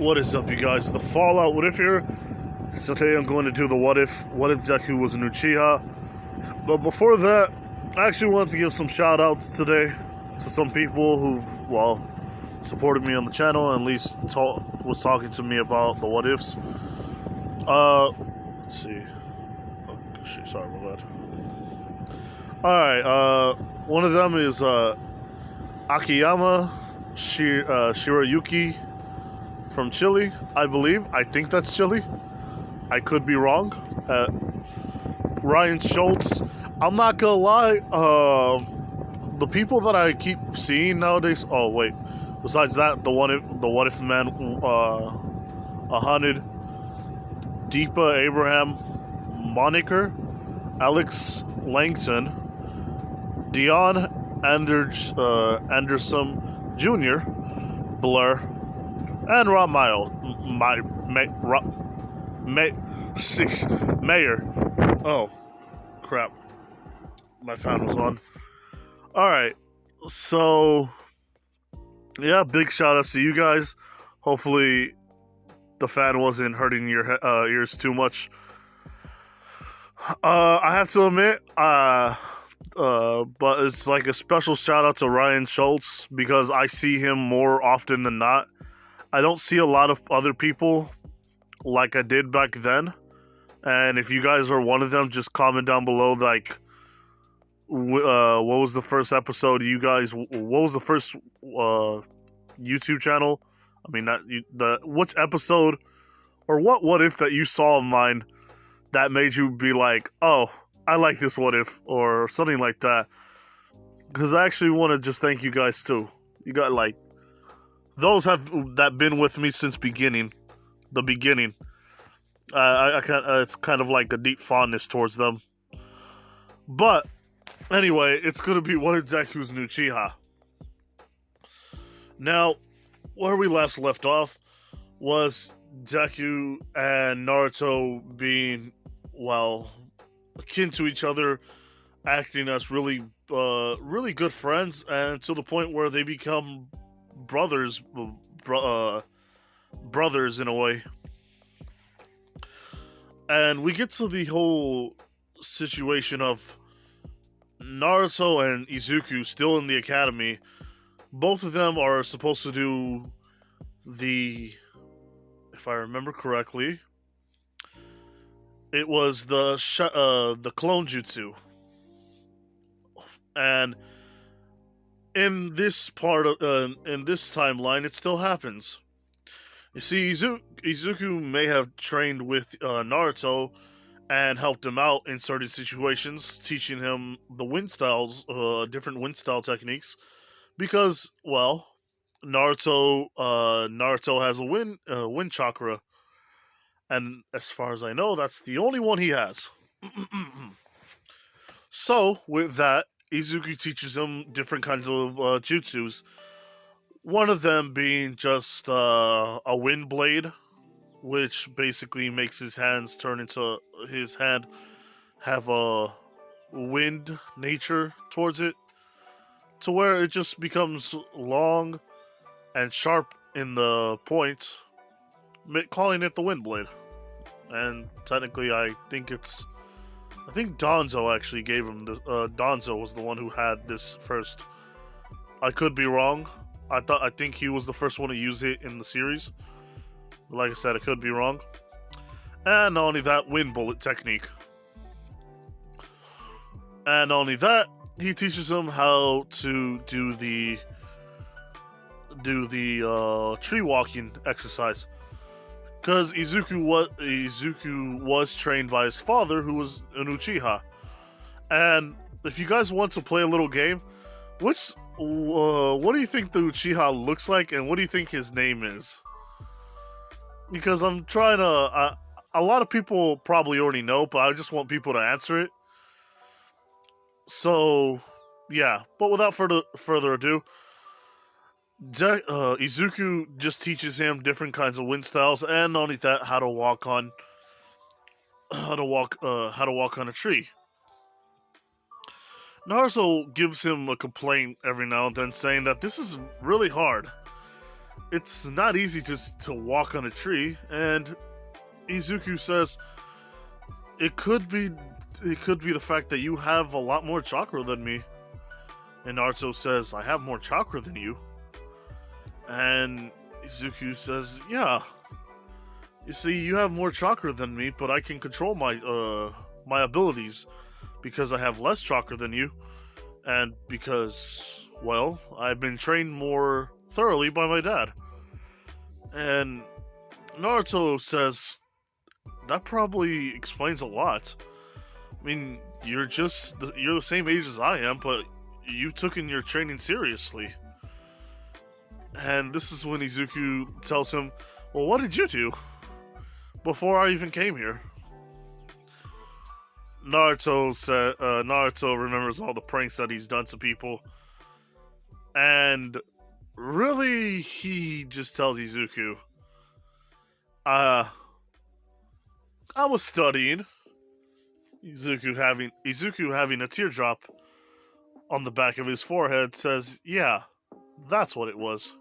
What is up, you guys? The Fallout What If here. So today I'm going to do the What If Deku was an Uchiha. But before that, I actually wanted to give some shout outs today to some people who've, well, supported me on the channel and at least was talking to me about the What Ifs. Let's see. Oh, shit, sorry about that. Alright, one of them is Akiyama Shirayuki from Chile, I believe. I think that's Chile. I could be wrong. Ryan Schultz. I'm not gonna lie. The people that I keep seeing nowadays. Oh wait. Besides that, the What If man, Ahanid, Deepa Abraham, Moniker, Alex Langton, Dion Anderson Jr., Blur, and Rob Mayer. Oh, crap. My fan was on. Alright, so, yeah, big shout outs to you guys. Hopefully, the fan wasn't hurting your ears too much. I have to admit, but it's like a special shout out to Ryan Schultz because I see him more often than not. I don't see a lot of other people like I did back then. And if you guys are one of them, just comment down below, like, what was the first episode you guys, what was the first YouTube channel? I mean, which episode or what if that you saw of mine that made you be like, oh, I like this What If, or something like that. Because I actually want to just thank you guys too. You got like, those that been with me since the beginning. I can't. It's kind of like a deep fondness towards them. But anyway, it's gonna be What If Deku's an Uchiha. Now, where we last left off was Deku and Naruto being, well, akin to each other, acting as really good friends, and to the point where they become brothers in a way. And we get to the whole situation of Naruto and Izuku still in the academy. Both of them are supposed to do if I remember correctly, it was the clone jutsu. And in this part of in this timeline, it still happens. You see, Izuku may have trained with Naruto and helped him out in certain situations, teaching him the wind styles, different wind style techniques, because, well, Naruto has a wind chakra, and as far as I know, that's the only one he has. So with that, Izuku teaches him different kinds of jutsus. One of them being just a wind blade, which basically makes his hands turn into his hand have a wind nature towards it, to where it just becomes long and sharp in the point, calling it the wind blade. And technically, I think Danzo actually gave him this. Danzo was the one who had this first. I could be wrong. I think he was the first one to use it in the series. Like I said, I could be wrong. And not only that, wind bullet technique. And not only that, he teaches him how to do the tree walking exercise. Because Izuku was trained by his father, who was an Uchiha. And if you guys want to play a little game, what do you think the Uchiha looks like, and what do you think his name is? Because I'm trying to... a lot of people probably already know, but I just want people to answer it. So, yeah. But without further ado, Izuku just teaches him different kinds of wind styles, and not only that, how to walk on a tree. Naruto gives him a complaint every now and then, saying that this is really hard. it's not easy just to walk on a tree, and Izuku says it could be the fact that you have a lot more chakra than me. And Naruto says, I have more chakra than you. And Izuku says, yeah. You see, you have more chakra than me, but I can control my abilities because I have less chakra than you, and because, well, I've been trained more thoroughly by my dad. And Naruto says, that probably explains a lot. I mean, you're the same age as I am, but you took in your training seriously. And this is when Izuku tells him, well, what did you do before I even came here? Naruto remembers all the pranks that he's done to people. And really, he just tells Izuku, I was studying. Izuku having a teardrop on the back of his forehead says, yeah, that's what it was.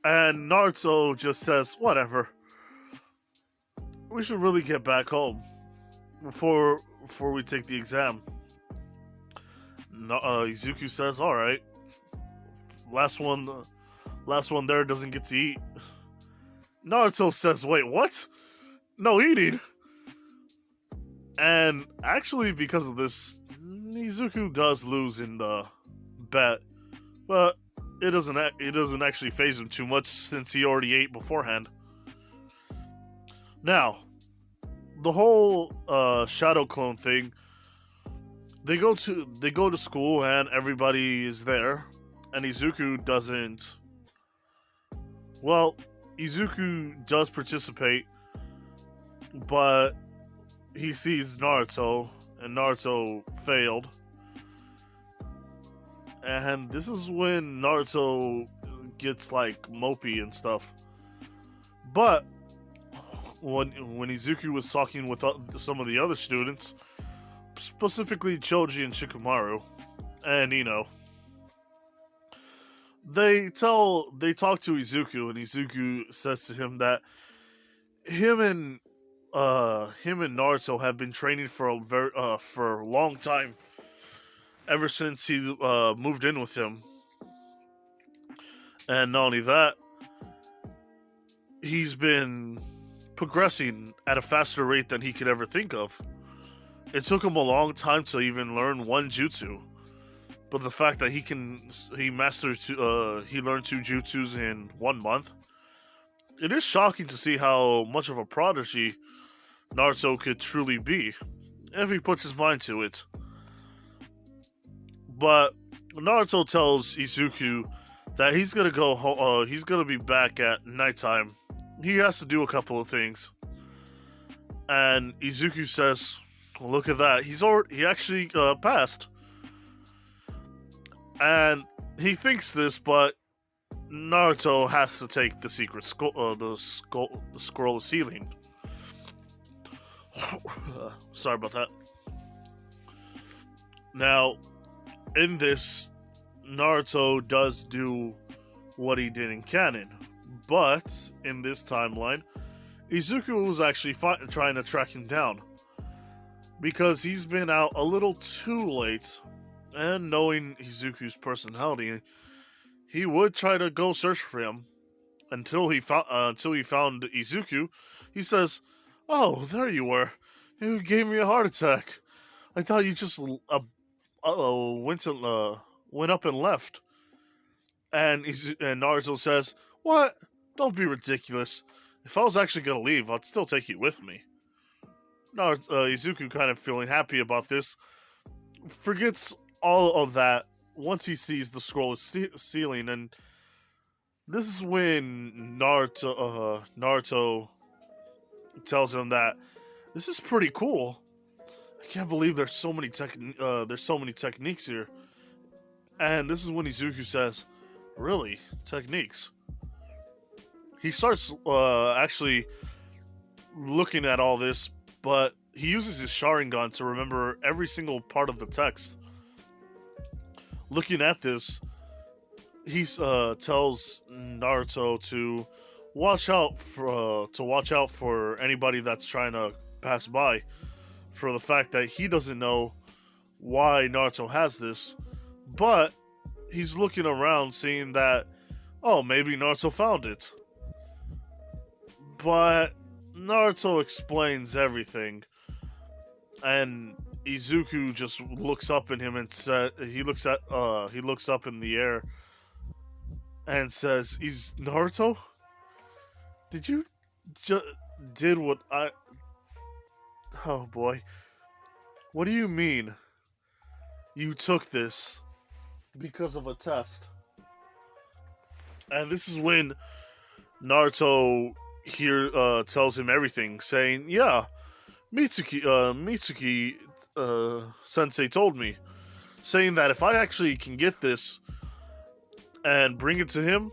And Naruto just says, whatever. We should really get back home before we take the exam. Izuku says, alright. Last one there doesn't get to eat. Naruto says, wait, what? No eating? And actually, because of this, Izuku does lose in the bet, but it doesn't actually faze him too much since he already ate beforehand. Now, the whole shadow clone thing, they go to school and everybody is there, and Izuku doesn't. Well, Izuku does participate, but he sees Naruto, and Naruto failed. And this is when Naruto gets like mopey and stuff. But when Izuku was talking with some of the other students, specifically Choji and Shikamaru and Ino, they talk to Izuku, and Izuku says to him that him and Naruto have been training for a long time, ever since he moved in with him. And not only that, he's been progressing at a faster rate than he could ever think of. It took him a long time to even learn one jutsu, but the fact that he learned 2 jutsus in 1 month, it is shocking to see how much of a prodigy Naruto could truly be if he puts his mind to it. But Naruto tells Izuku that he's gonna be back at nighttime. He has to do a couple of things. And Izuku says, well, look at that. He actually passed. And he thinks this, but Naruto has to take the secret the scroll of sealing. Sorry about that. Now, in this, Naruto does do what he did in canon, but in this timeline, Izuku was actually trying to track him down because he's been out a little too late, and knowing Izuku's personality, he would try to go search for him until he found Izuku. He says, "Oh, there you were. You gave me a heart attack. I thought you just went up and left." And Naruto says, "What? Don't be ridiculous. If I was actually gonna leave, I'd still take you with me." Izuku, kind of feeling happy about this, forgets all of that once he sees the scroll of sealing, and this is when Naruto tells him that this is pretty cool. I can't believe there's so many techniques here. And this is when Izuku says, "Really? Techniques?" He starts actually looking at all this, but he uses his Sharingan to remember every single part of the text. Looking at this, he tells Naruto to watch out for anybody that's trying to pass by, for the fact that he doesn't know why Naruto has this, but he's looking around seeing that, oh, maybe Naruto found it. But Naruto explains everything, and Izuku just looks up at him and he looks up in the air and says, "Is Naruto? Did you did what I? Oh boy, what do you mean? You took this because of a test?" And this is when Naruto here tells him everything, saying, "Yeah, Mitsuki Sensei told me, saying that if I actually can get this and bring it to him,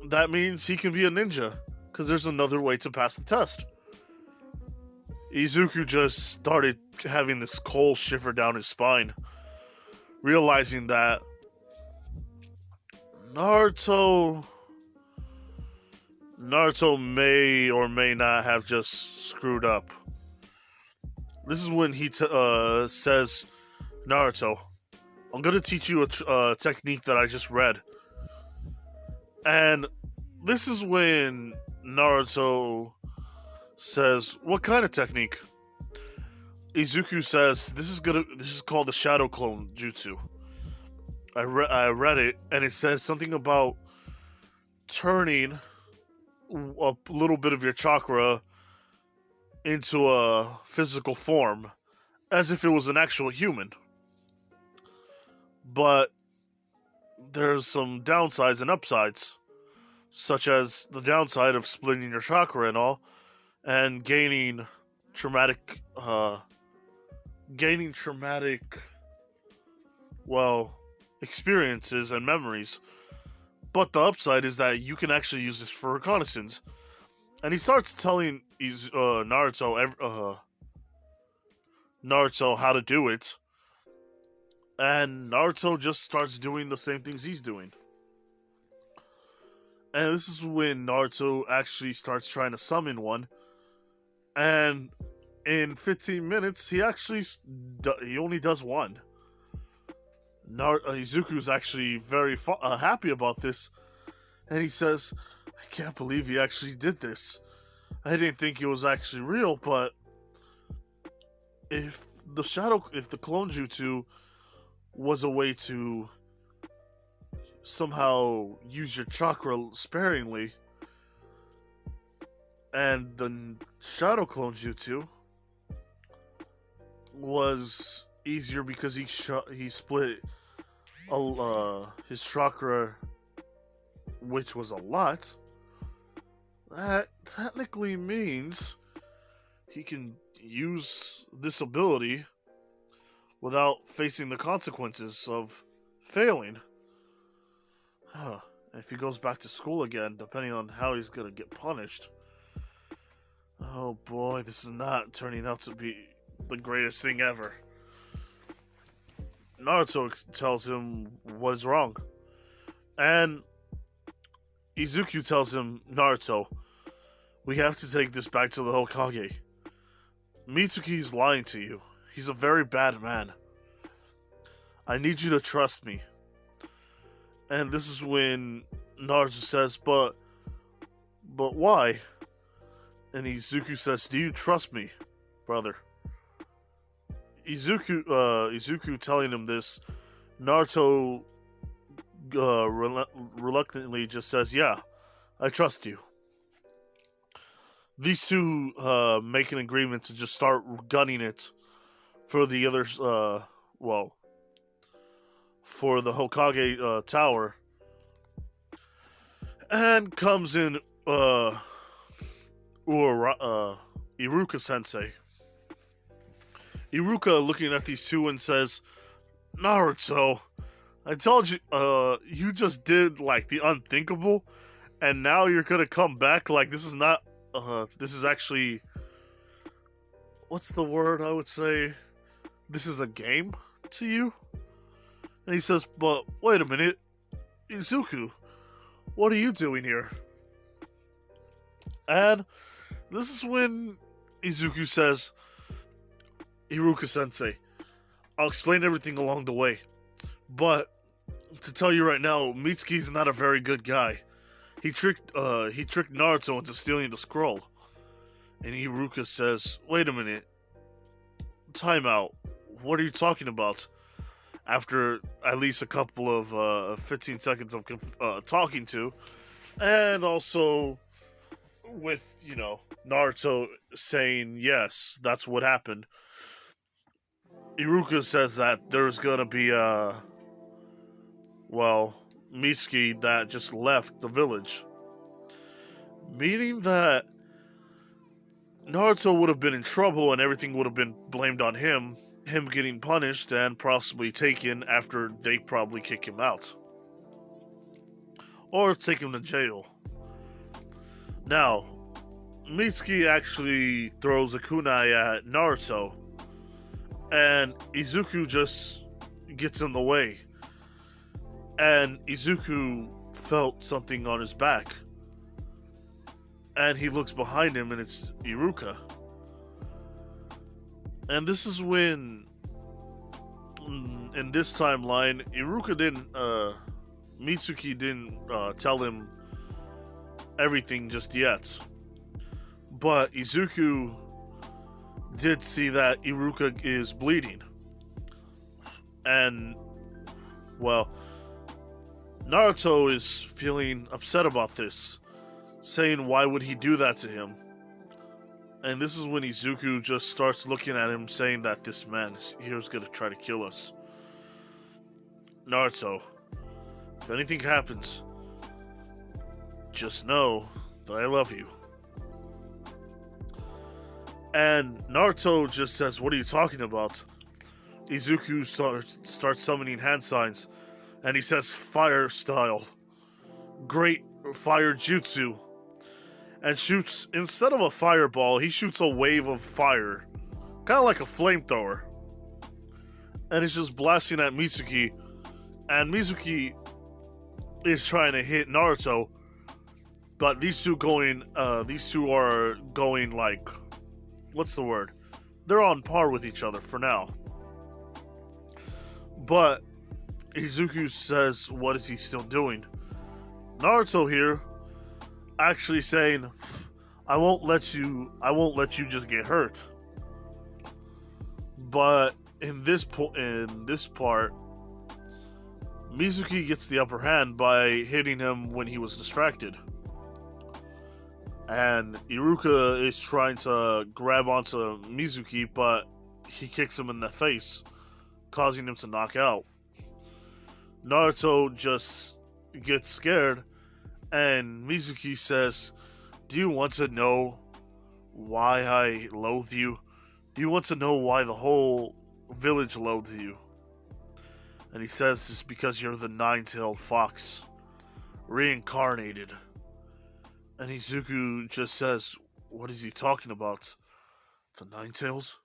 that means he can be a ninja, because there's another way to pass the test." Izuku just started having this cold shiver down his spine, realizing that Naruto may or may not have just screwed up. This is when he says, "Naruto, I'm gonna teach you a technique that I just read." And this is when Naruto says, "What kind of technique?" Izuku says, "This is called the Shadow Clone Jutsu. I read it, and it said something about turning a little bit of your chakra into a physical form, as if it was an actual human. But there's some downsides and upsides, such as the downside of splitting your chakra and all, and gaining traumatic, well, experiences and memories. But the upside is that you can actually use this for reconnaissance." And he starts telling Naruto how to do it, and Naruto just starts doing the same things he's doing. And this is when Naruto actually starts trying to summon one, and in 15 minutes he only does one. Izuku's actually very happy about this, and he says, "I can't believe he actually did this. I didn't think it was actually real, but if the clone jutsu was a way to somehow use your chakra sparingly, and the shadow clone jutsu was easier because he split his chakra, which was a lot, that technically means he can use this ability without facing the consequences of failing. If he goes back to school again, depending on how he's gonna get punished. Oh boy, this is not turning out to be the greatest thing ever." Naruto tells him what is wrong, and Izuku tells him, "Naruto, we have to take this back to the Hokage. Mitsuki's lying to you. He's a very bad man. I need you to trust me." And this is when Naruto says, but why?" And Izuku says, "Do you trust me, brother?" Izuku telling him this, Naruto reluctantly just says, "Yeah, I trust you." These two make an agreement to just start gunning it for the others, for the Hokage tower. And comes in Iruka Sensei. Iruka looking at these two and says, "Naruto, I told you, you just did like the unthinkable, and now you're gonna come back like this is not, this is actually, what's the word I would say? This is a game to you?" And he says, "But wait a minute, Izuku, what are you doing here? And this is when Izuku says, Iruka-sensei, I'll explain everything along the way. But, to tell you right now, Mitsuki's not a very good guy. He tricked Naruto into stealing the scroll. And Iruka says, wait a minute. Time out. What are you talking about? After at least a couple of 15 seconds of talking to, and also with, Naruto saying, yes, that's what happened. Iruka says that there's gonna be Mitsuki that just left the village. Meaning that Naruto would have been in trouble and everything would have been blamed on him getting punished and possibly taken after they probably kick him out. Or take him to jail. Now, Mitsuki actually throws a kunai at Naruto, and Izuku just gets in the way. And Izuku felt something on his back. And he looks behind him and it's Iruka. And this is when, in this timeline, Mitsuki didn't tell him everything just yet. But Izuku did see that Iruka is bleeding. And, Naruto is feeling upset about this, saying why would he do that to him? And this is when Izuku just starts looking at him, saying that this man here's gonna try to kill us. Naruto, if anything happens, just know that I love you. And Naruto just says, what are you talking about? Izuku starts summoning hand signs, and he says, fire style. Great fire jutsu. And shoots, instead of a fireball, he shoots a wave of fire. Kind of like a flamethrower. And he's just blasting at Mitsuki. And Mitsuki is trying to hit Naruto. But these two are going like, what's the word? They're on par with each other for now. But Izuku says, what is he still doing? Naruto here actually saying, I won't let you just get hurt. But in this part, Mitsuki gets the upper hand by hitting him when he was distracted. And Iruka is trying to grab onto Mitsuki, but he kicks him in the face, causing him to knock out. Naruto just gets scared, and Mitsuki says, do you want to know why I loathe you? Do you want to know why the whole village loathes you? And he says, it's because you're the nine-tailed fox, reincarnated. And Izuku just says, what is he talking about? The Nine Tails?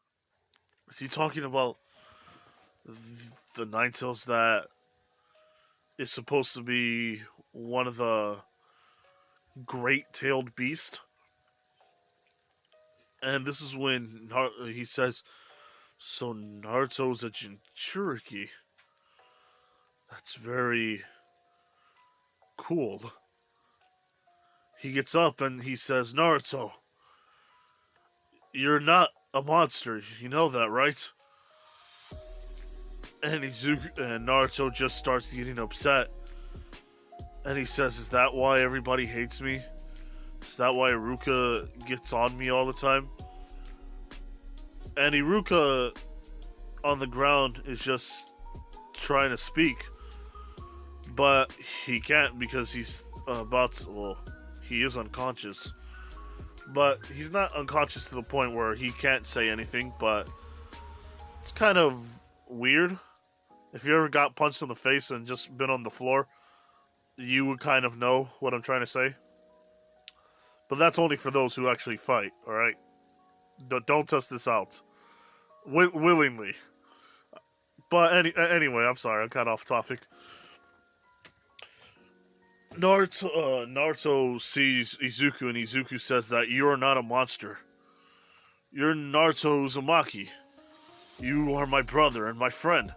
Is he talking about the Nine Tails that is supposed to be one of the great-tailed beasts? And this is when he says, so Naruto's a Jinchuriki. That's very cool. He gets up and he says, Naruto, you're not a monster. You know that, right? And Naruto just starts getting upset. And he says, is that why everybody hates me? Is that why Iruka gets on me all the time? And Iruka on the ground is just trying to speak. But he can't because he's he is unconscious. But he's not unconscious to the point where he can't say anything, but it's kind of weird. If you ever got punched in the face and just been on the floor, you would kind of know what I'm trying to say. But that's only for those who actually fight, alright? Don't test this out. Willingly. But anyway, I'm sorry, I'm kind of off topic. Naruto sees Izuku, and Izuku says that you are not a monster. You're Naruto Uzumaki. You are my brother and my friend.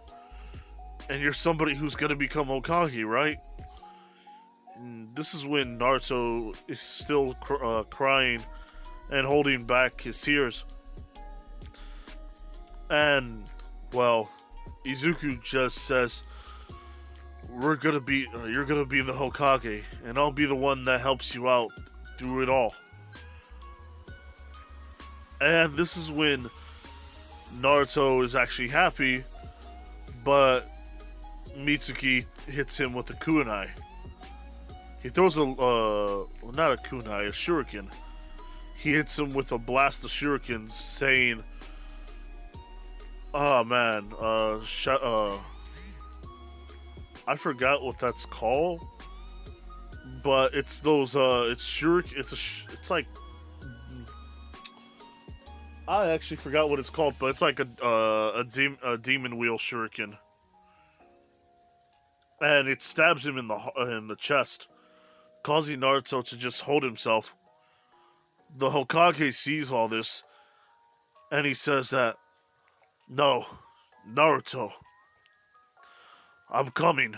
And you're somebody who's gonna become Hokage, right? And this is when Naruto is still crying and holding back his tears. And, well, Izuku just says, you're gonna be the Hokage, and I'll be the one that helps you out through it all. And this is when Naruto is actually happy, but Mitsuki hits him with a kunai. He throws not a kunai, a shuriken. He hits him with a blast of shurikens, saying, "Oh man, I forgot what that's called, but it's those it's shuriken. It's like I actually forgot what it's called, but it's like a demon wheel shuriken, and it stabs him in the chest, causing Naruto to just hold himself. The Hokage sees all this, and he says that, "No, Naruto, I'm coming."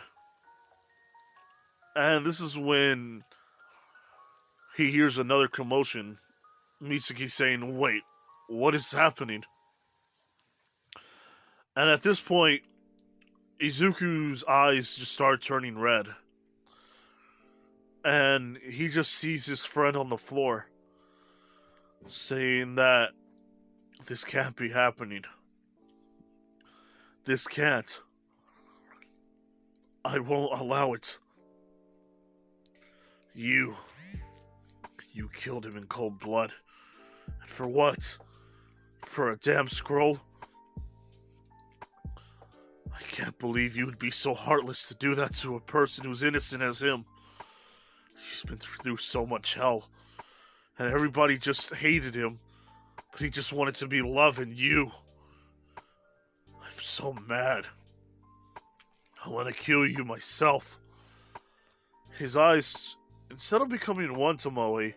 And this is when he hears another commotion. Mitsuki saying, "Wait, what is happening?" And at this point, Izuku's eyes just start turning red. And he just sees his friend on the floor, saying that this can't be happening. This can't. I won't allow it. You killed him in cold blood. And for what? For a damn scroll? I can't believe you would be so heartless to do that to a person who's innocent as him. He's been through so much hell, and everybody just hated him, but he just wanted to be loved, and you. I'm so mad. I want to kill you myself." His eyes, instead of becoming one Tomoe,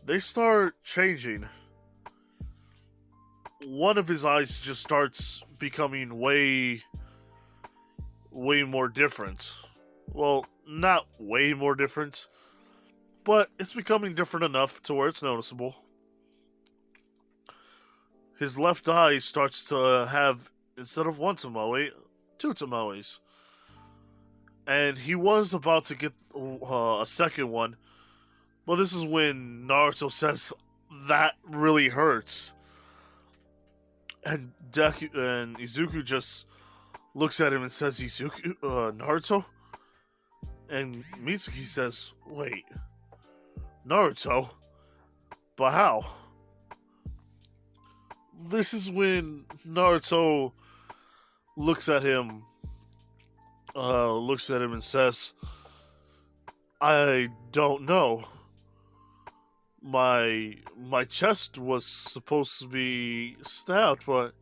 they start changing. One of his eyes just starts becoming way more different. Well, not way more different, but it's becoming different enough to where it's noticeable. His left eye starts to have, instead of one Tomoe, two Tomoes. And he was about to get a second one, but this is when Naruto says, "That really hurts." And Izuku just looks at him and says, "Naruto?" And Mitsuki says, "Wait, Naruto? But how?" This is when Naruto looks at him and says, "I don't know. My chest was supposed to be stabbed, but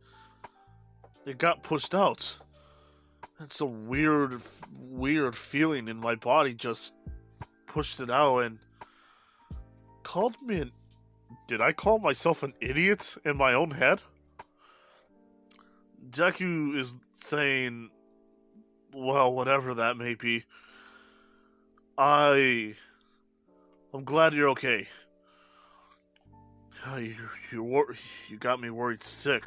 it got pushed out. It's a weird feeling in my body, just pushed it out and called me an... Did I call myself an idiot in my own head?" Deku is saying, "Well, whatever that may be, I'm glad you're okay. You got me worried sick."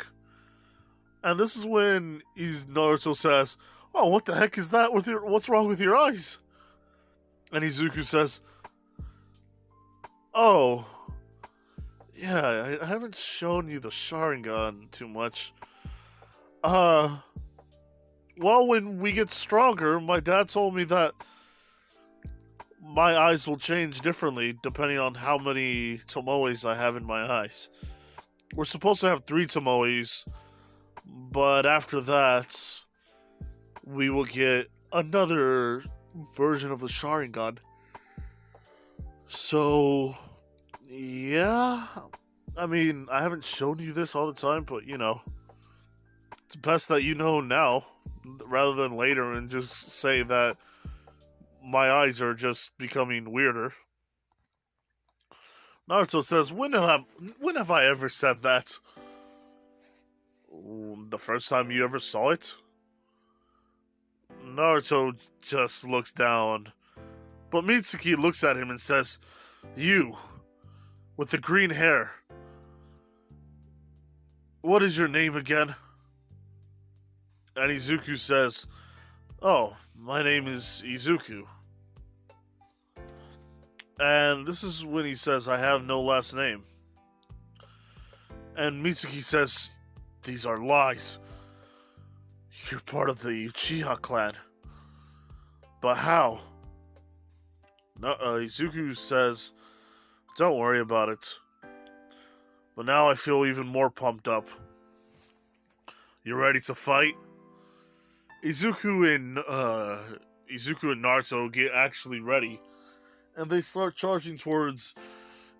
And this is when Naruto says, "Oh, what the heck is that with what's wrong with your eyes?" And Izuku says, "Oh, yeah, I haven't shown you the Sharingan too much. Well, when we get stronger, my dad told me that my eyes will change differently depending on how many Tomoes I have in my eyes. We're supposed to have 3 Tomoes, but after that, we will get another version of the Sharingan. So, yeah, I mean, I haven't shown you this all the time, but, you know, it's best that you know now, rather than later and just say that my eyes are just becoming weirder. Naruto says, when have I ever said that? The first time you ever saw it? Naruto just looks down, but Mitsuki looks at him and says, "You, with the green hair. What is your name again?" And Izuku says, "Oh, my name is Izuku." And this is when he says, "I have no last name." And Mitsuki says, "These are lies. You're part of the Uchiha clan." "But how?" No, Izuku says, "Don't worry about it. But now I feel even more pumped up. You ready to fight?" Izuku and Naruto get actually ready, and they start charging towards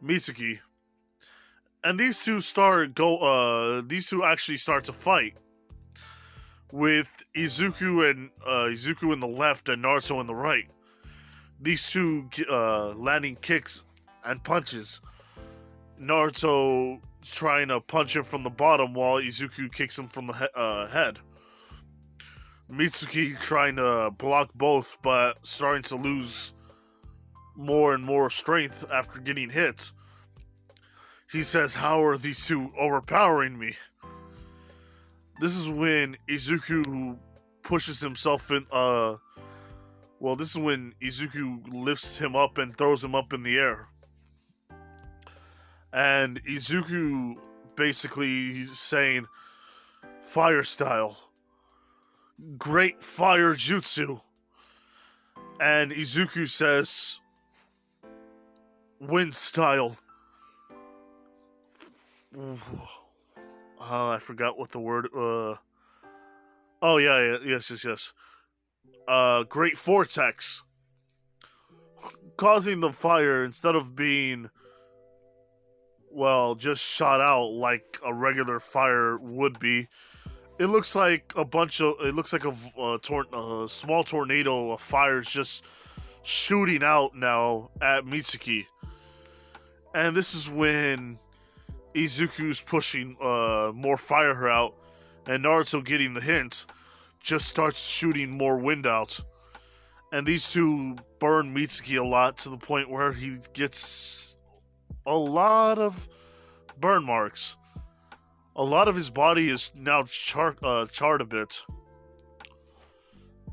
Mitsuki. And these two actually start to fight, with Izuku in the left and Naruto in the right. These two landing kicks and punches. Naruto trying to punch him from the bottom while Izuku kicks him from the head. Mitsuki trying to block both, but starting to lose more and more strength after getting hit. He says, "How are these two overpowering me?" This is when Izuku pushes himself in, this is when Izuku lifts him up and throws him up in the air. And Izuku basically saying, "Fire style. Great fire jutsu." And Izuku says, "Wind style." I forgot what the word, yes. Great vortex. Causing the fire, instead of being, just shot out like a regular fire would be, it looks like a small tornado of fire is just shooting out now at Mitsuki. And this is when Izuku's pushing more fire out, and Naruto, getting the hint, just starts shooting more wind out. And these two burn Mitsuki a lot, to the point where he gets a lot of burn marks. A lot of his body is now charred a bit.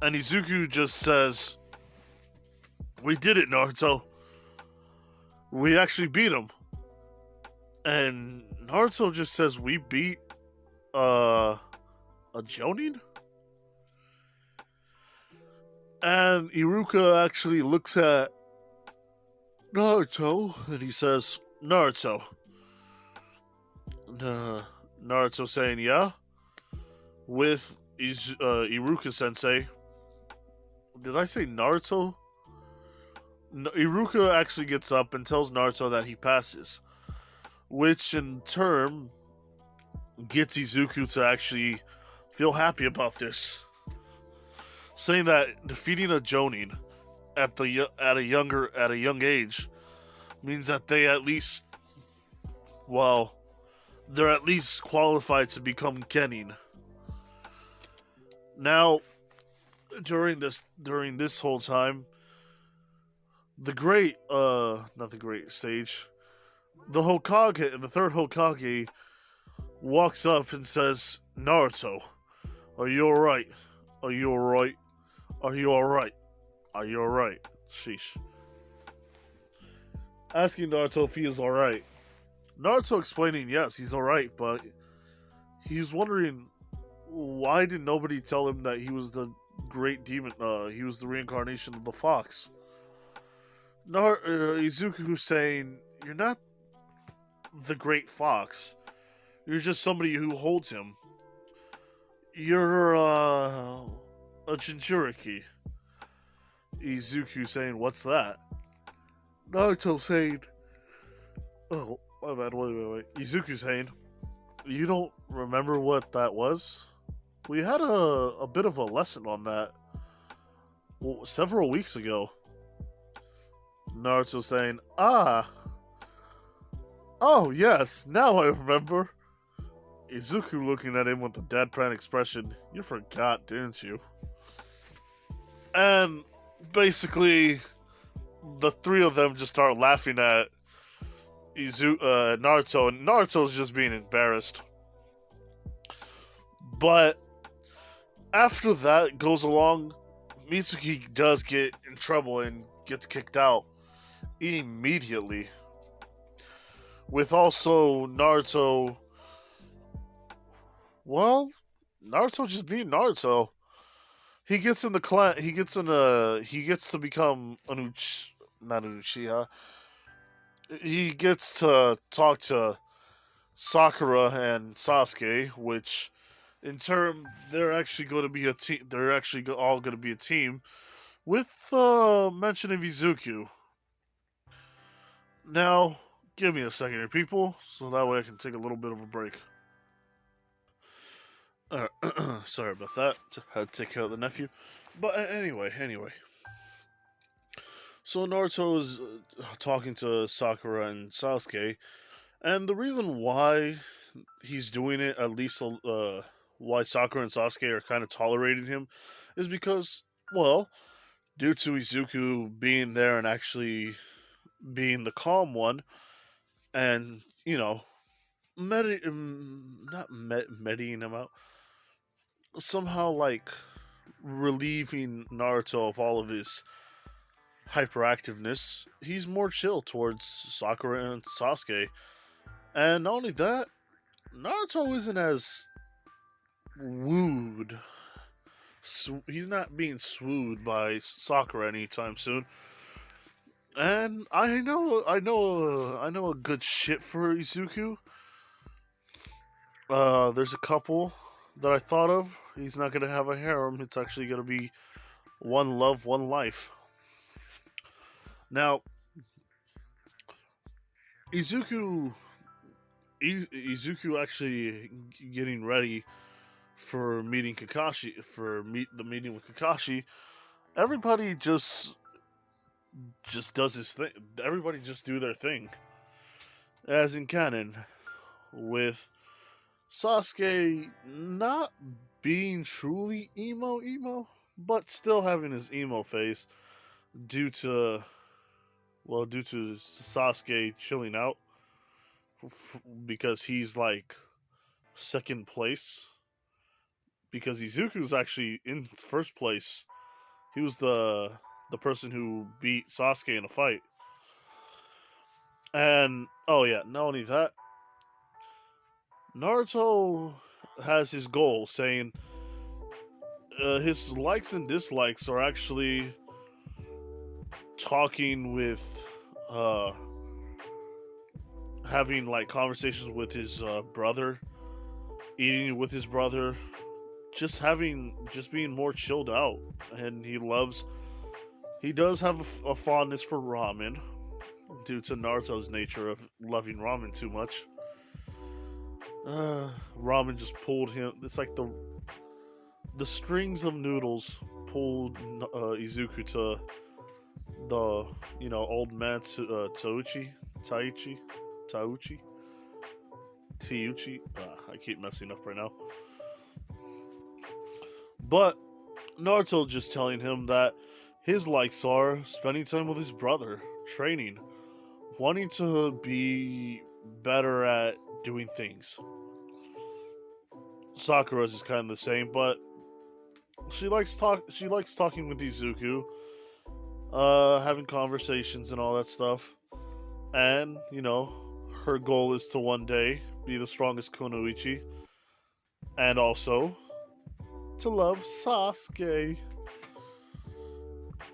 And Izuku just says, "We did it, Naruto. We actually beat him." And Naruto just says, "We beat a Jonin?" And Iruka actually looks at Naruto and he says, "Naruto." Naruto saying, "Yeah?" With Iruka sensei. Did I say Naruto? Iruka actually gets up and tells Naruto that he passes, which in turn gets Izuku to actually feel happy about this, saying that defeating a Jonin at a young age means that they they're at least qualified to become Genin. Now, during this whole time, the Hokage, the third Hokage, walks up and says, "Naruto, are you alright? Are you alright? Are you alright? Are you alright?" Sheesh. Asking Naruto if he is alright. Naruto explaining, yes, he's alright, but he's wondering, why did nobody tell him that he was the great demon, he was the reincarnation of the fox? Izuku saying, "You're not the great fox. You're just somebody who holds him. You're, a Jinchuriki." Izuku saying, "What's that?" Naruto saying, "Oh, my bad, wait. Izuku saying, "You don't remember what that was? We had a bit of a lesson on that several weeks ago." Naruto saying, "Ah, oh yes, now I remember." Izuku looking at him with a deadpan expression. You forgot, didn't you? And basically, the three of them just start laughing at Naruto, and Naruto's just being embarrassed. But after that goes along, Mitsuki does get in trouble and gets kicked out immediately. With also Naruto, well, Naruto just being Naruto. He gets in the clan. He gets to become not an Uchiha. He gets to talk to Sakura and Sasuke, which in turn they're actually going to be a team. They're actually all going to be a team with mention of Izuku. Now, give me a second here, people, so that way I can take a little bit of a break. Uh, sorry about that. Had to take care of the nephew. But anyway. So Naruto is talking to Sakura and Sasuke, and the reason why he's doing it, at least why Sakura and Sasuke are kind of tolerating him, is because, well, due to Izuku being there and actually being the calm one, and not medying him out, somehow like relieving Naruto of all of his hyperactiveness, he's more chill towards Sakura and Sasuke. And not only that, Naruto isn't as wooed. He's not being swooed by Sakura anytime soon. And I know a good shit for Izuku. There's a couple that I thought of. He's not gonna have a harem. It's actually gonna be one love, one life. Now, Izuku actually getting ready for meeting Kakashi, the meeting with Kakashi. Everybody just does his thing. Everybody just do their thing, as in canon, with Sasuke not being truly emo, but still having his emo face due to Sasuke chilling out because he's like second place, because Izuku's actually in first place. He was the person who beat Sasuke in a fight. And oh yeah, not only that, Naruto has his goal, saying his likes and dislikes are actually talking with, having like conversations with his brother, eating with his brother, just being more chilled out. And he does have a fondness for ramen due to Naruto's nature of loving ramen too much. Ramen just pulled him. It's like the strings of noodles pulled Izuku to the old man Taiuchi. I keep messing up right now. But Naruto just telling him that his likes are spending time with his brother, training, wanting to be better at doing things. Sakura's is kind of the same, but she likes talking with Izuku, having conversations and all that stuff. And, her goal is to one day be the strongest Kunoichi, and also to love Sasuke.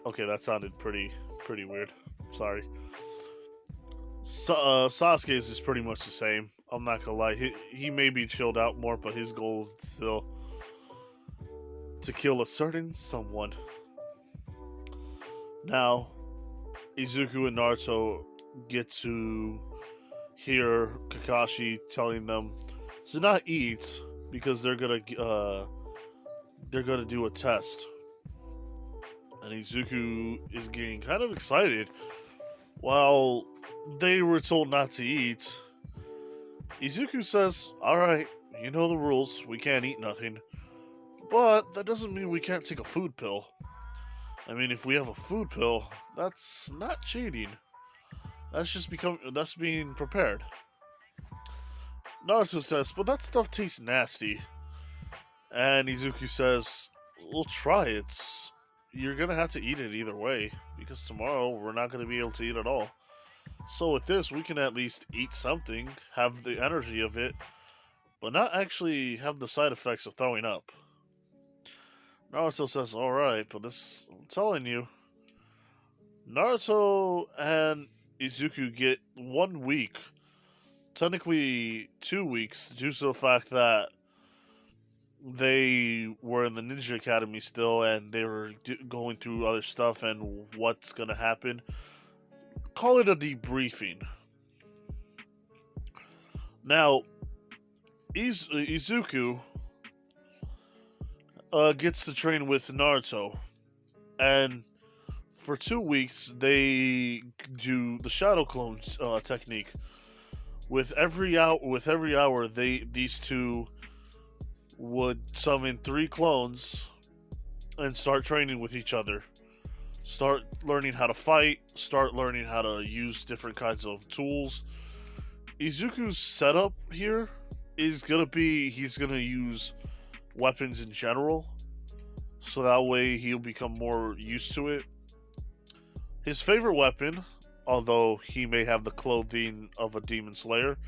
Okay, that sounded pretty weird. Sorry. Sasuke's is pretty much the same. I'm not gonna lie. He may be chilled out more, but his goal is still to kill a certain someone. Now, Izuku and Naruto get to hear Kakashi telling them to not eat because they're gonna do a test. And Izuku is getting kind of excited While they were told not to eat, Izuku says, "Alright, you know the rules, we can't eat nothing. But that doesn't mean we can't take a food pill. I mean, if we have a food pill, that's not cheating. That's being prepared." Naruto says, "But that stuff tastes nasty." And Izuku says, "We'll try it. You're gonna have to eat it either way, because tomorrow we're not gonna be able to eat at all. So with this, we can at least eat something, have the energy of it, but not actually have the side effects of throwing up." Naruto says, "Alright, but this, I'm telling you." Naruto and Izuku get 1 week, technically 2 weeks, due to the fact that they were in the Ninja Academy still and they were going through other stuff and what's gonna happen. Call it a debriefing. Now, Izuku gets to train with Naruto, and for 2 weeks they do the shadow clone technique. With every hour, these two would summon 3 clones and start training with each other. Start learning how to fight, start learning how to use different kinds of tools. Izuku's setup here is gonna be he's gonna use weapons in general, so that way he'll become more used to it. His favorite weapon, although he may have the clothing of a demon slayer,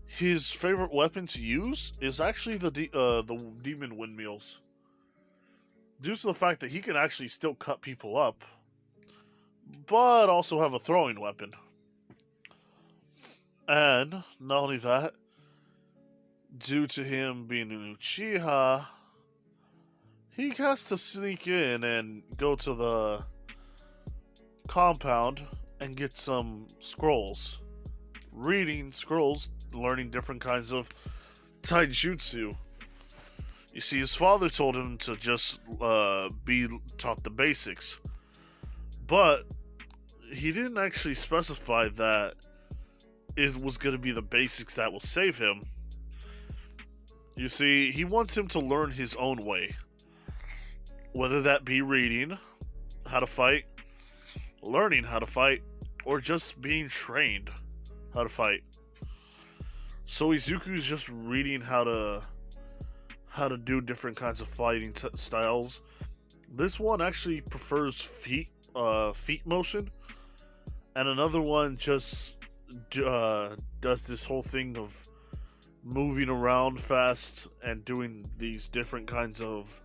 his favorite weapon to use is actually the demon windmills, due to the fact that he can actually still cut people up, but also have a throwing weapon. And not only that, due to him being an Uchiha, he has to sneak in and go to the compound and get some scrolls. Reading scrolls, learning different kinds of taijutsu. You see, his father told him to just be taught the basics, but he didn't actually specify that it was going to be the basics that will save him. You see, he wants him to learn his own way, whether that be reading how to fight, learning how to fight, or just being trained how to fight. So Izuku's just reading how to do different kinds of fighting styles. This one actually prefers feet motion, and another one just does this whole thing of moving around fast and doing these different kinds of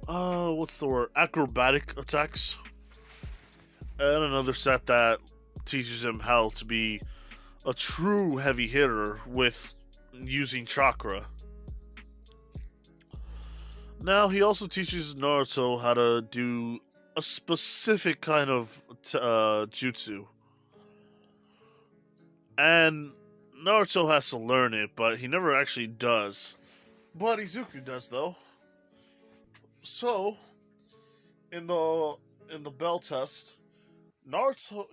what's the word, acrobatic attacks. And another set that teaches him how to be a true heavy hitter with using chakra. Now, he also teaches Naruto how to do a specific kind of jutsu. And Naruto has to learn it, but he never actually does. But Izuku does, though. So, in the bell test, Naruto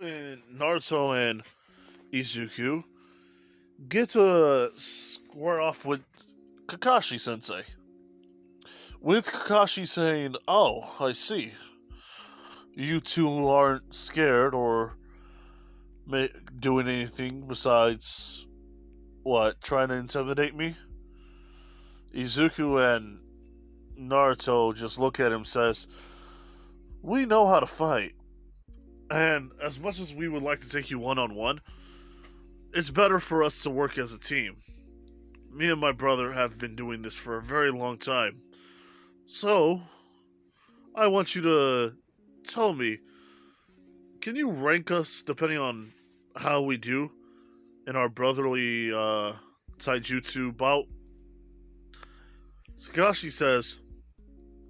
and Izuku get to square off with Kakashi Sensei. With Kakashi saying, "Oh, I see. You two aren't scared or doing anything besides, what, trying to intimidate me?" Izuku and Naruto just look at him and says, "We know how to fight. And as much as we would like to take you one-on-one, it's better for us to work as a team. Me and my brother have been doing this for a very long time. So, I want you to tell me, can you rank us depending on how we do in our brotherly taijutsu bout?" Sakashi says,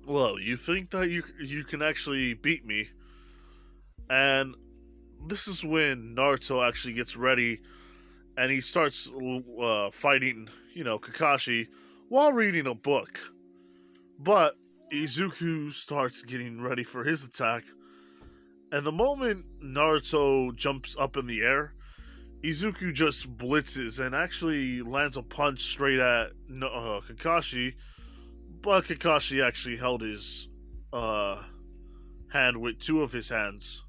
"Well, you think that you can actually beat me?" And this is when Naruto actually gets ready and he starts fighting, Kakashi while reading a book. But Izuku starts getting ready for his attack, And the moment Naruto jumps up in the air, Izuku just blitzes and actually lands a punch straight at Kakashi, but Kakashi actually held his uh, hand with two of his hands.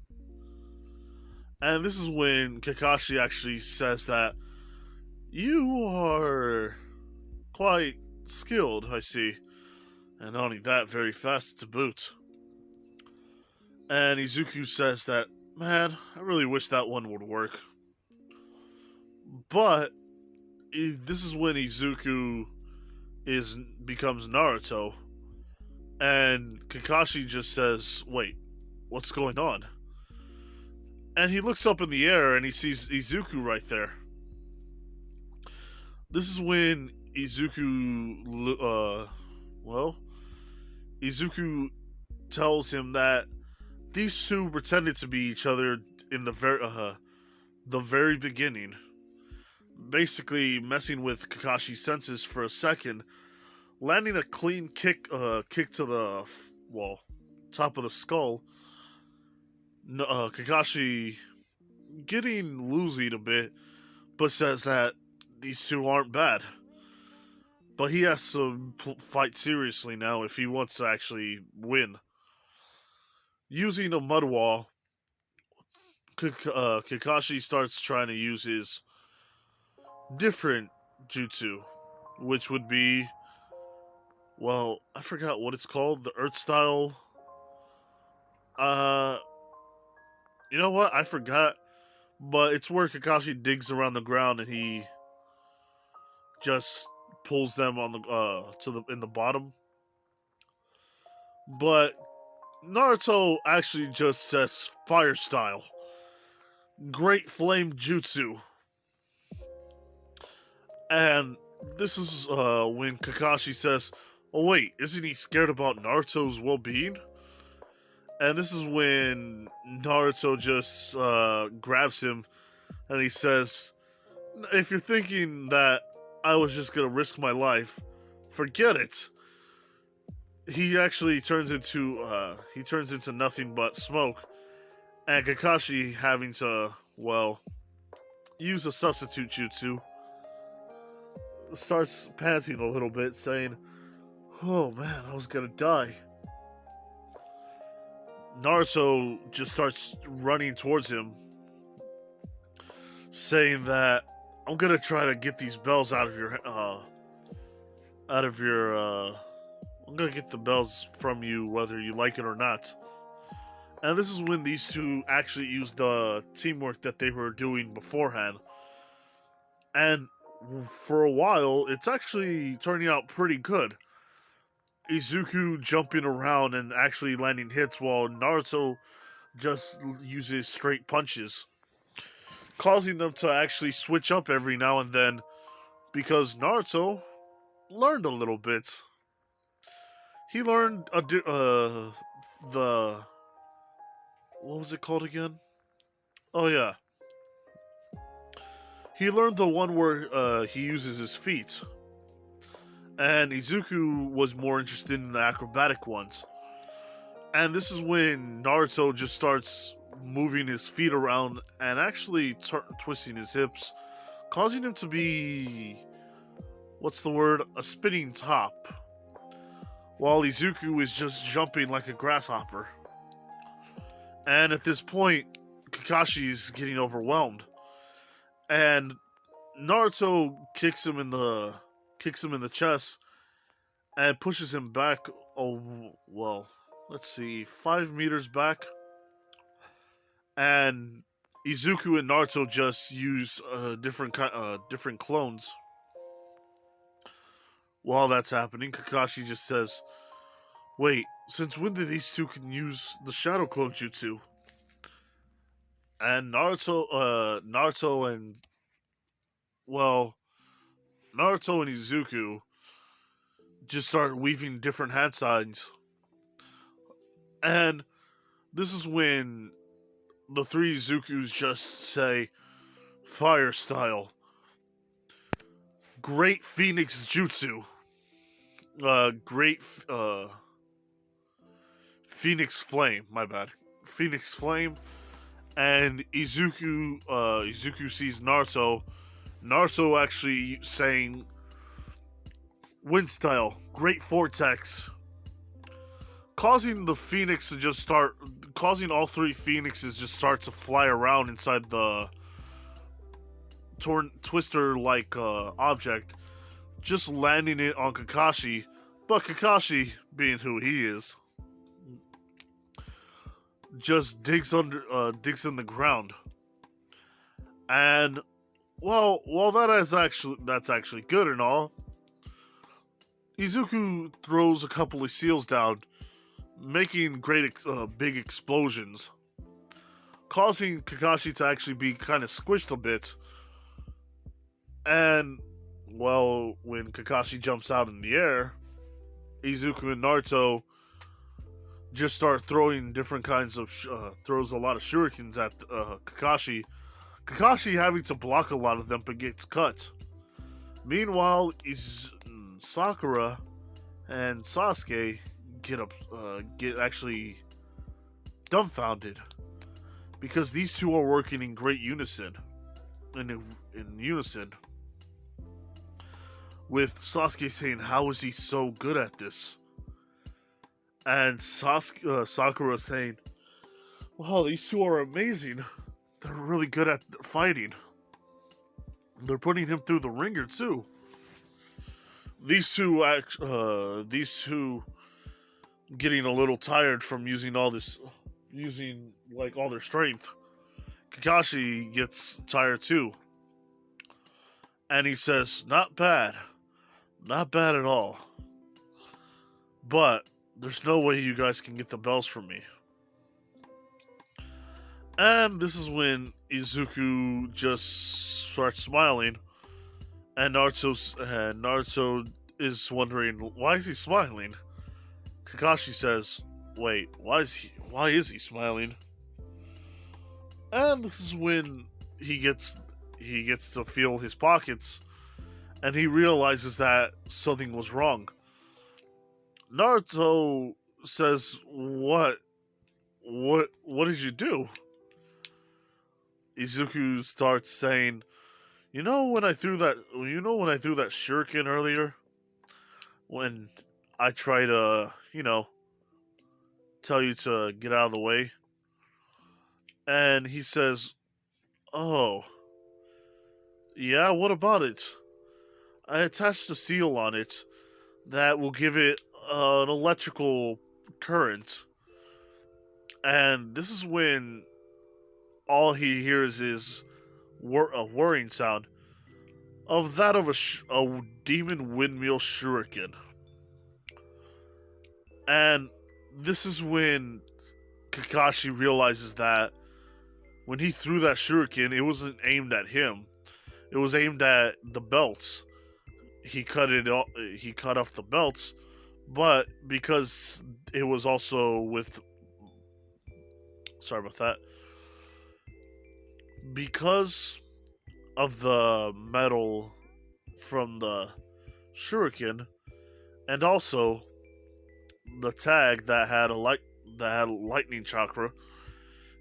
And this is when Kakashi actually says that you are quite skilled, I see. And not only that, very fast to boot. And Izuku says that, man, I really wish that one would work. But this is when Izuku becomes Naruto, and Kakashi just says, "Wait, what's going on?" And he looks up in the air and he sees Izuku right there. This is when Izuku tells him that these two pretended to be each other in the very beginning, basically messing with Kakashi's senses for a second, landing a clean kick to the top of the skull. Kakashi getting woozied a bit, but says that these two aren't bad. But he has to fight seriously now if he wants to actually win. Using a mud wall, Kakashi starts trying to use his different jutsu, which would be, well, I forgot what it's called, the Earth style. You know what? I forgot, but it's where Kakashi digs around the ground and he just pulls them on the in the bottom. But Naruto actually just says fire style, great flame jutsu, and this is when Kakashi says, "Oh wait, isn't he scared about Naruto's well-being?" And this is when Naruto just grabs him and he says, "If you're thinking that I was just gonna risk my life, forget it." He actually turns into nothing but smoke, and Kakashi having to use a substitute jutsu starts panting a little bit, saying, "Oh man, I was gonna die." Naruto just starts running towards him, saying that, "I'm gonna try to get these bells out of your I'm gonna get the bells from you whether you like it or not." And this is when these two actually use the teamwork that they were doing beforehand. And for a while, it's actually turning out pretty good. Izuku jumping around and actually landing hits while Naruto just uses straight punches, causing them to actually switch up every now and then because Naruto learned a little bit. He learned the what was it called again? Oh yeah, he learned the one where he uses his feet, and Izuku was more interested in the acrobatic ones. And this is when Naruto just starts moving his feet around and actually twisting his hips, causing him to be, what's the word, a spinning top, while Izuku is just jumping like a grasshopper. And at this point, Kakashi is getting overwhelmed, and Naruto kicks him in the chest and pushes him back. Oh well, let's see, 5 meters back, and Izuku and Naruto just use different clones. While that's happening, Kakashi just says, "Wait, since when did these two can use the Shadow Clone Jutsu?" And Naruto and Izuku just start weaving different hand signs. And this is when the three Izukus just say, "Fire style, great Phoenix Jutsu, great Phoenix Flame, my bad. Phoenix Flame, and Izuku sees Naruto. Naruto actually saying, "Wind style, Great Vortex," causing the Phoenix to just start, causing all three Phoenixes just start to fly around inside the twister-like object, just landing it on Kakashi. But Kakashi, being who he is, just digs in the ground. And while that's actually good and all, Izuku throws a couple of seals down, making big explosions, causing Kakashi to actually be kind of squished a bit. And when Kakashi jumps out in the air, Izuku and Naruto just start throwing different kinds of throws a lot of shurikens at Kakashi. Kakashi having to block a lot of them, but gets cut. Meanwhile, Sakura and Sasuke get actually dumbfounded because these two are working in great unison, in unison. With Sasuke saying, "How is he so good at this?" And Sakura saying, "Wow, these two are amazing. They're really good at fighting. They're putting him through the ringer too." These two getting a little tired from using all their strength. Kakashi gets tired too, and he says, "Not bad, not bad at all. But there's no way you guys can get the bells from me." And this is when Izuku just starts smiling, and Naruto is wondering, why is he smiling? Kakashi says, "Wait, why is he smiling?" And this is when he gets to feel his pockets, and he realizes that something was wrong. Naruto says, "What did you do?" Izuku starts saying, "You know when I threw that shuriken earlier? When I try to, tell you to get out of the way?" And he says, "Oh, yeah, what about it? I attached a seal on it that will give it an electrical current." And this is when all he hears is a whirring sound of that of a demon windmill shuriken. And this is when Kakashi realizes that when he threw that shuriken, it wasn't aimed at him. It was aimed at the belts. He cut off the belts, but because it was also sorry about that. Because of the metal from the shuriken, and also the tag that had a lightning chakra,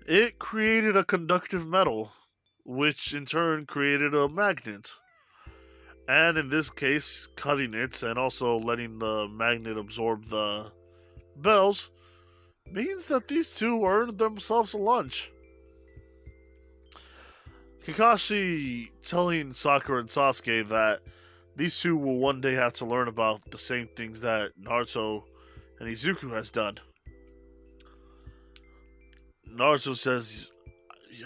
it created a conductive metal, which in turn created a magnet. And in this case, cutting it and also letting the magnet absorb the bells means that these two earned themselves a lunch. Kakashi telling Sakura and Sasuke that these two will one day have to learn about the same things that Naruto and Izuku has done. Naruto says,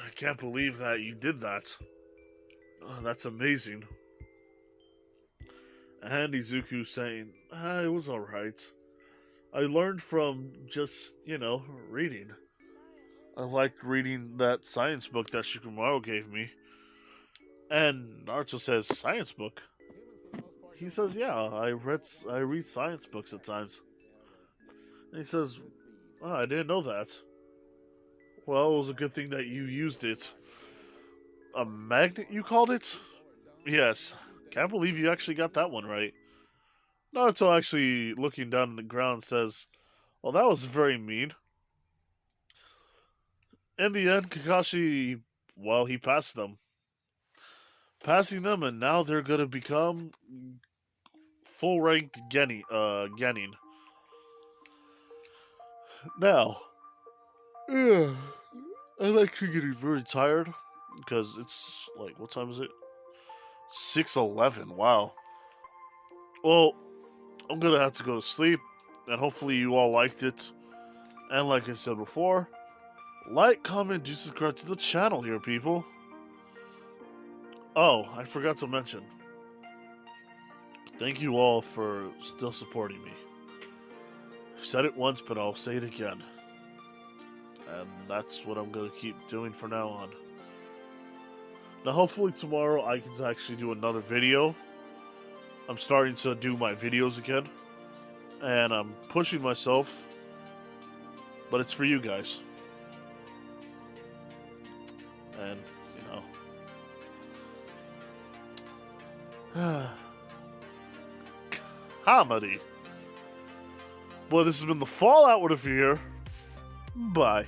"I can't believe that you did that. That's amazing." And Izuku saying, "It was alright. I learned from just, reading. I liked reading that science book that Shikamaru gave me." And Naruto says, "Science book?" He says, "Yeah, I read science books at times." And he says, "Oh, I didn't know that." "Well, it was a good thing that you used it." "A magnet, you called it?" "Yes. Can't believe you actually got that one right." Naruto, actually looking down on the ground, says, "Well, that was very mean." In the end, Kakashi, well, he passed them. Passing them, and now they're gonna become full ranked Genin. Now, yeah, I'm actually getting very tired because it's like, what time is it? 6:11. Wow. Well, I'm gonna have to go to sleep, and hopefully you all liked it. And like I said before, like, comment, do subscribe to the channel here, people. Oh, I forgot to mention. Thank you all for still supporting me. I've said it once, but I'll say it again. And that's what I'm gonna keep doing from now on. Now, hopefully tomorrow I can actually do another video. I'm starting to do my videos again, and I'm pushing myself, but it's for you guys. And, comedy. Well, this has been the Fallout with a Fear. Bye.